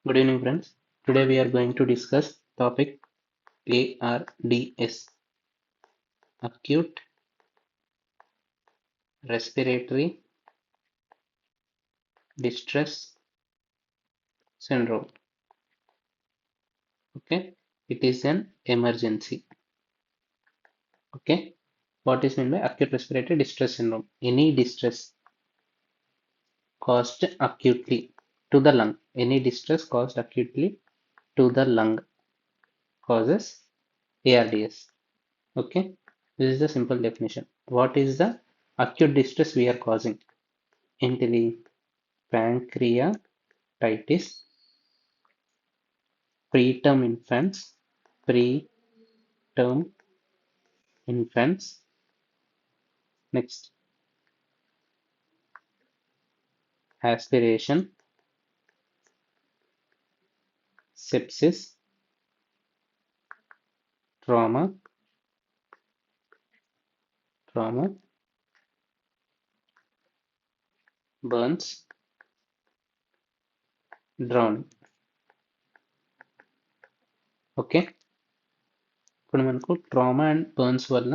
Good evening, friends. Today we are going to discuss topic ARDS, acute respiratory distress syndrome. Okay, it is an emergency. Okay, what is meant by acute respiratory distress syndrome? Any distress caused acutely to the lung. Any distress caused acutely to the lung causes ARDS. Okay, this is the simple definition. What is the acute distress we are causing? Intili pancreatitis, preterm infants, preterm infants. Next, aspiration, sepsis, trauma, burns, drowning. Okay, ఇప్పుడు మనకు trauma and burns వల్ల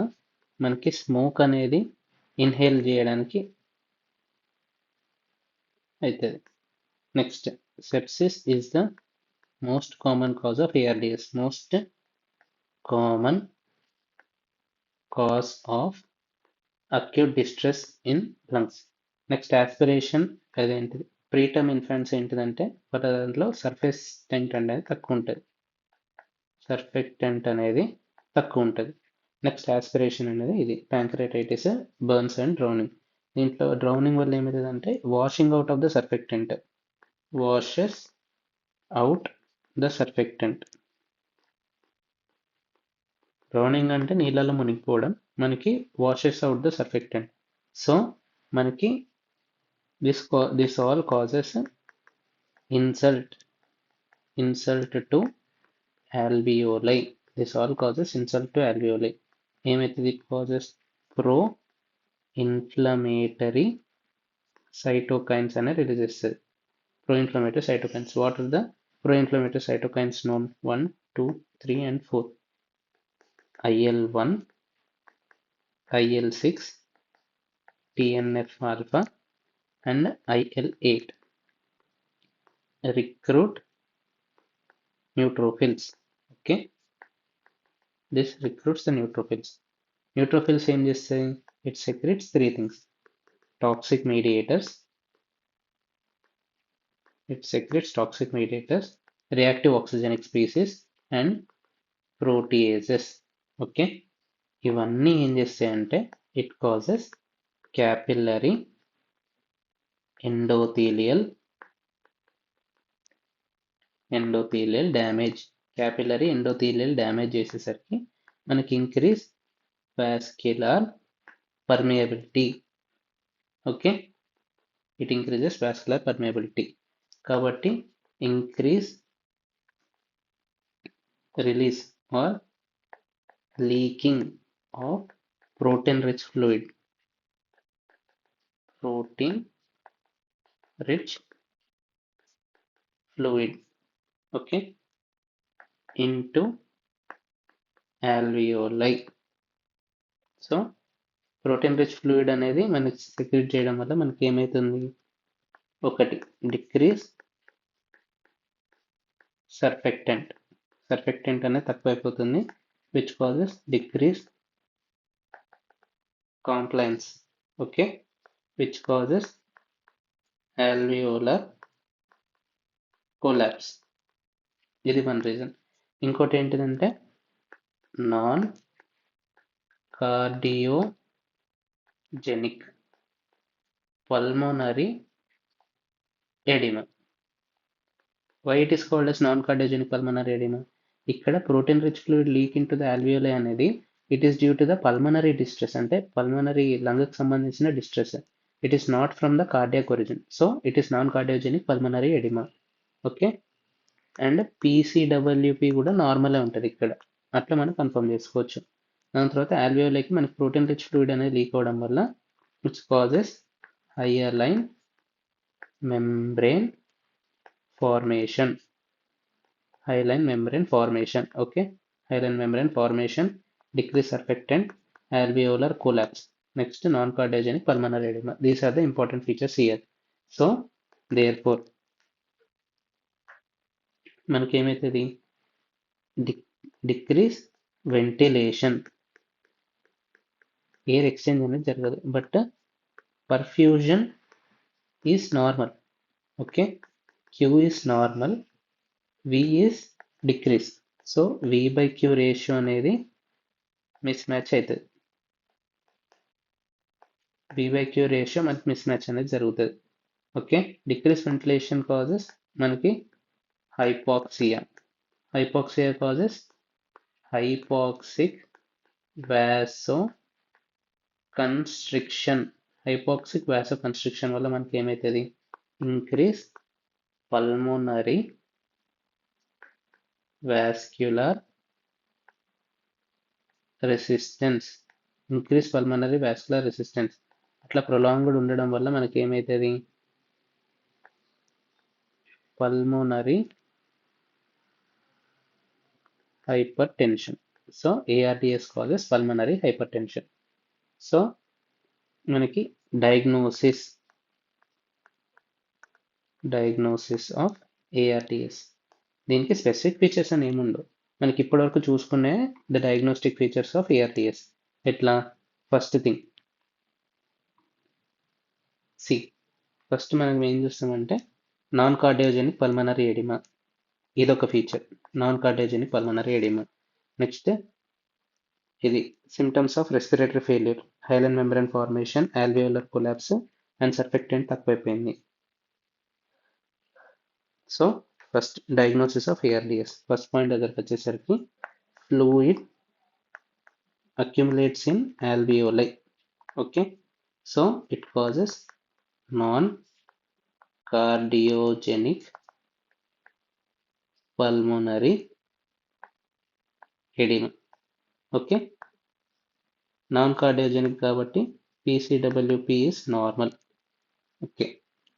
మనకి smoke అనేది inhale చేయడానికి అవుతుంది. Next, sepsis is the most common cause of ARDS. Most common cause of acute distress in lungs. Next, aspiration అదేంటిది preterm infants ఏంటిదంటే వాళ్ళ దాంట్లో సర్ఫెక్టెంట్ అనేది తక్కువ ఉంటుంది. నెక్స్ట్, ఆస్పిరేషన్ అనేది ఇది ప్యాంక్రియాటైటిస్, బర్న్స్ అండ్ డ్రౌనింగ్. దీంట్లో డ్రౌనింగ్ వల్ల ఏమవుతుందంటే washing out of the surfactant, washes out the surfactant. Drowning అంటే నీళ్ళలో మునిగిపోవడం, మనకి washes out the surfactant. So మనకి this all causes insult to alveoli. This all causes insult to alveoli. ఏమైతుంది? It causes pro-inflammatory cytokines అనే release చేస్తుంది. Pro-inflammatory cytokines. What are the pro-inflammatory cytokines known? 1, 2, 3 and 4. IL-1, IL-6, TNF-alpha and IL-8 recruit neutrophils. Okay, this recruits the neutrophils. Neutrophils ఏం చేస్తాయి? It secretes three things: toxic mediators, reactive oxygenic species and proteases. Okay, ఇవన్నీ ఏం చేస్తాయంటే it causes capillary endothelial damage. Capillary endothelial damage చేసేసరికి మనకి increase vascular permeability. Okay, it increases vascular permeability. కాబట్టి increase release or leaking of protein rich fluid okay into alveoli. So protein rich fluid అనేది మనకి secret చేయడం వల్ల మనకి ఏమవుతుంది? ఒకటి, డిక్రీజ్ సర్ఫెక్టెంట్ అనేది తక్కువైపోతుంది, which causes decrease compliance. Okay, which causes alveolar collapse. ఇది వన్ రీజన్. ఇంకోటి ఏంటిదంటే non cardiogenic pulmonary oedema. Why it is called as non cardiogenic pulmonary oedema? ఇక్కడ protein rich fluid leak in to the alveoli అనేది it is due to the pulmonary distress, అంటే pulmonary లంగ్కి సంబంధించిన distress. It is not from the cardiac origin. So it is non cardiogenic pulmonary oedema. Okay, and PCWP కూడా నార్మలే ఉంటుంది ఇక్కడ, అట్లా మనం కన్ఫర్మ్ చేసుకోవచ్చు. దాని తర్వాత alveoli మనకి ప్రోటీన్ రిచ్ ఫ్లూయిడ్ అనేది లీక్ అవడం వల్ల which causes hire line membrane formation. hyaline membrane formation. Okay, hyaline membrane formation, decrease surfactant, alveolar collapse. Next, non-cardiogenic pulmonary edema. These are the important features here. So therefore మనకి ఏమవుతుంది, decrease ventilation, air exchange అనేది జరగదు, but perfusion is normal. Okay, Q is normal, V is decrease. So V by Q ratio అనేది mismatch అవుతుంది. V by Q ratio మనకి mismatch అనేది జరుగుతుంది. Okay, decrease ventilation causes మనకి hypoxia. Hypoxia causes hypoxic vasoconstriction. Hypoxic vasoconstriction వల్ల మనకి ఏమవుతుంది, increase pulmonary vascular resistance. Increase pulmonary vascular resistance. అట్లా ప్రొలాంగ్డ్ ఉండడం వల్ల మనకి ఏమవుతుంది, pulmonary hypertension. So ARDS causes pulmonary hypertension. So మనకి డయాగ్నోసిస్ ఆఫ్ ARDS. దీనికి స్పెసిఫిక్ ఫీచర్స్ అని ఏముండవు, మనకి ఇప్పటివరకు చూసుకునే the diagnostic features of ARDS. ఎట్లా, ఫస్ట్ థింగ్ ఫస్ట్ మనం ఏం చూస్తామంటే నాన్ కార్డియోజెనిక్ పల్మనరీ ఎడిమా, ఇదొక feature, non cardiogenic pulmonary oedema. Next ఇది symptoms of respiratory failure, hyaline membrane formation, alveolar collapse and surfactant తక్కువైపోయింది. So first diagnosis of ARDS. First point దగ్గరకు వచ్చేసరికి fluid accumulates in alveoli. Okay, so it causes non-cardiogenic pulmonary edema. Okay, non-cardiogenic కాబట్టి PCWP is normal. Okay,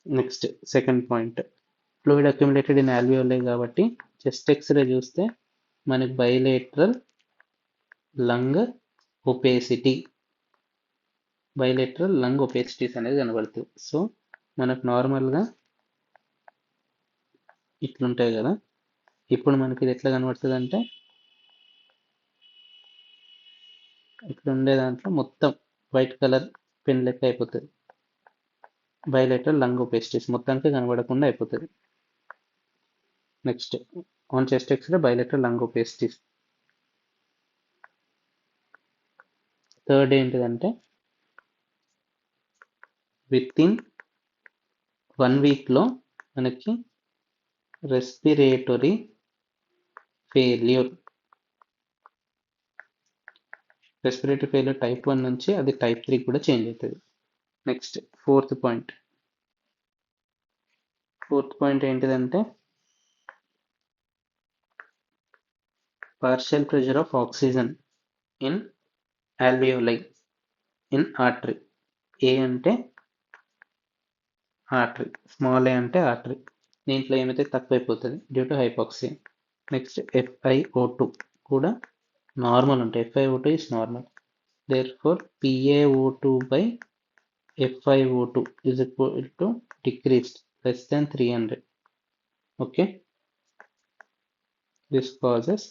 next second point, fluid accumulated in alveoli కాబట్టి chest x ray చూస్తే మనకి bilateral lung opacity, bilateral lung opacities అనేది కనబడుతుంది. So మనకు నార్మల్గా ఇట్లుంటాయి కదా, ఇప్పుడు మనకి ఇది ఎట్లా కనబడుతుంది అంటే ఇక్కడ ఉండే దాంట్లో మొత్తం వైట్ కలర్ పెన్ లెక్క అయిపోతుంది, బైలేటరల్ లంగ్ ఒపేసిటీస్ మొత్తానికి కనబడకుండా అయిపోతుంది. Next on chest x ray bilateral lung opacities. Third ఏంటిదంటే విత్ ఇన్ 1 వీక్లో మనకి రెస్పిరేటరీ ఫెయిల్యూర్ టైప్ 1 నుంచి అది టైప్ 3 కూడా చేంజ్ అవుతుంది. నెక్స్ట్ ఫోర్త్ పాయింట్ ఏంటిదంటే partial pressure of oxygen in alveoli in artery. A అంటే ఆర్టరీ, స్మాల్ ఏ అంటే ఆర్టరీ. దీంట్లో ఏమైతే తక్కువైపోతుంది due to hypoxia. Next FiO2 కూడా నార్మల్ ఉంటాయి, FiO2 is normal. Therefore PaO2 by FiO2 is equal to decreased less than 300. Okay, this causes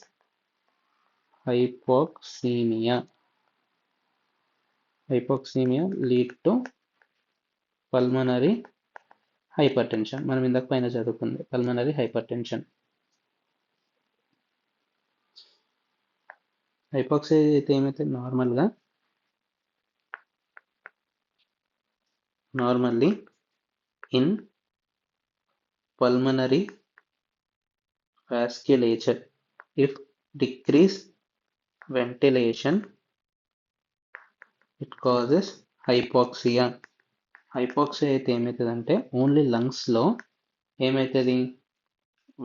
hypoxemia lead to pulmonary hypertension. మనం ఇందాక పైన చదువుకుంది పల్మనరీ హైపర్టెన్షన్. హైపాక్సియా అయితే ఏమైతే normally in pulmonary vasculature, if decrease ventilation it causes hypoxia. Hypoxia అయితే ఏమవుతుందంటే only లంగ్స్లో ఏమవుతుంది,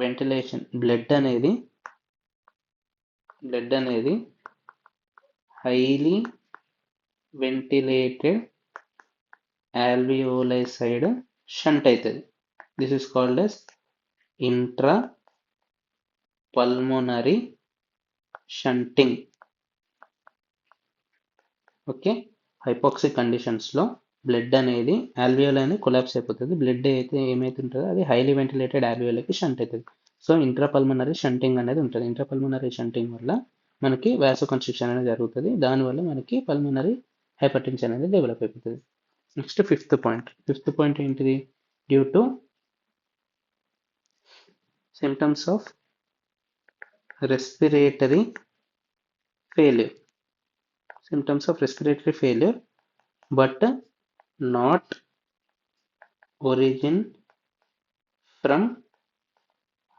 వెంటిలేషన్, బ్లడ్ అనేది highly ventilated alveoli side shunt అవుతుంది. This is called as intra pulmonary shunting. Okay, hypoxic కండిషన్స్లో blood అనేది ఆల్వియోలై అనేది కొలాప్స్ అయిపోతుంది. బ్లడ్ అయితే ఏమైతుంటుందో అది హైలీ వెంటిలేటెడ్ ఆల్వియోలైకి షంట్ అవుతుంది. సో ఇంట్రాపల్మనరీ షంటింగ్ అనేది ఉంటుంది. ఇంట్రాపల్మనరీ షంటింగ్ వల్ల మనకి వాసో కన్స్ట్రిక్షన్ అనేది జరుగుతుంది. దానివల్ల మనకి పల్మనరీ హైపర్టెన్షన్ అనేది డెవలప్ అయిపోతుంది. నెక్స్ట్ ఫిఫ్త్ పాయింట్ ఏంటిది? Due to symptoms of respiratory failure. symptoms of respiratory failure but not origin from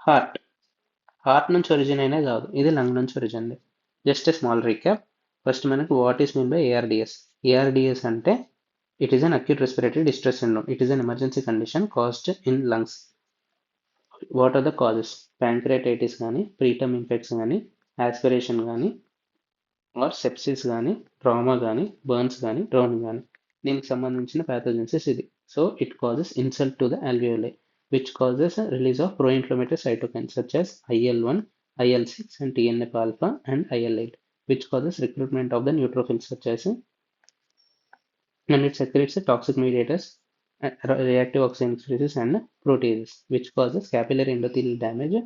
heart నుంచి ఒరిజిన్ అయినా కాదు, ఇది లంగ్ నుంచి origin. Just a small recap. First మనకి what is mean by ARDS. ARDS అంటే it is an acute respiratory distress syndrome. It is an emergency condition caused in lungs. What are the causes? Pancreatitis కానీ, preterm infection కానీ, aspiration కానీ, are sepsis కానీ, trauma కానీ, burns కానీ, drowning కానీ, దీనికి సంబంధించిన ప్యాథోజెన్సిస్ ఇది. So it causes insult to the alveoli, which causes a release of pro-inflammatory cytokines such as IL-1, IL-6 and TNF-alpha and IL-8, which causes recruitment of the neutrophils such as, and it secretes toxic mediators, reactive oxygen species and proteases, which causes capillary endothelial damage,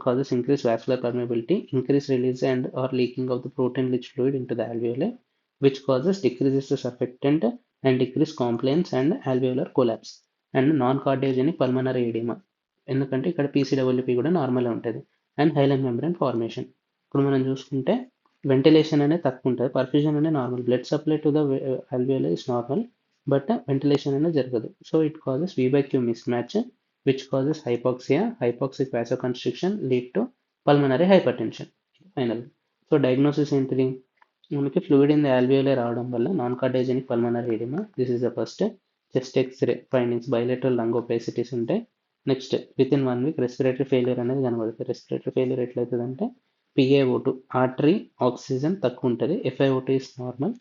causes increased vascular permeability, increased release and or leaking of the protein-rich fluid into the alveoli, which causes decreases the surfactant and decreased compliance and alveolar collapse, and non cardiogenic pulmonary oedema. ఎందుకంటే ఇక్కడ PCWP కూడా normal ఉంటుంది. And hyaline membrane formation. ఇప్పుడు మనం చూసుకుంటే ventilation అనేది తక్కువ ఉంటుంది, పర్ఫ్యూజన్ అనేది normal, blood supply to the alveoli is normal, but ventilation అనేది జరగదు. So it causes V/Q mismatch, which causes hypoxia, hypoxic vasoconstriction lead to pulmonary hypertension. Final. So diagnosis ఏంటిది? మనకి ఫ్లూయిడ్ ఇన్ ద alveoli రావడం వల్ల non cardiogenic pulmonary oedema. This is the first. Chest x ray findings, bilateral lung opacities ఉంటాయి. Next within 1 week respiratory failure అనేది కనబడుతుంది. Respiratory failure ఎట్లయితుందంటే PaO2, artery oxygen తక్కువ ఉంటుంది, FiO2 is normal,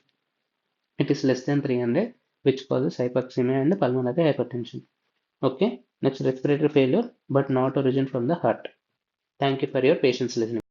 it is less than 300, which causes hypoxemia and pulmonary hypertension. Okay, next respiratory failure but not origin from the heart. Thank you for your patience listening.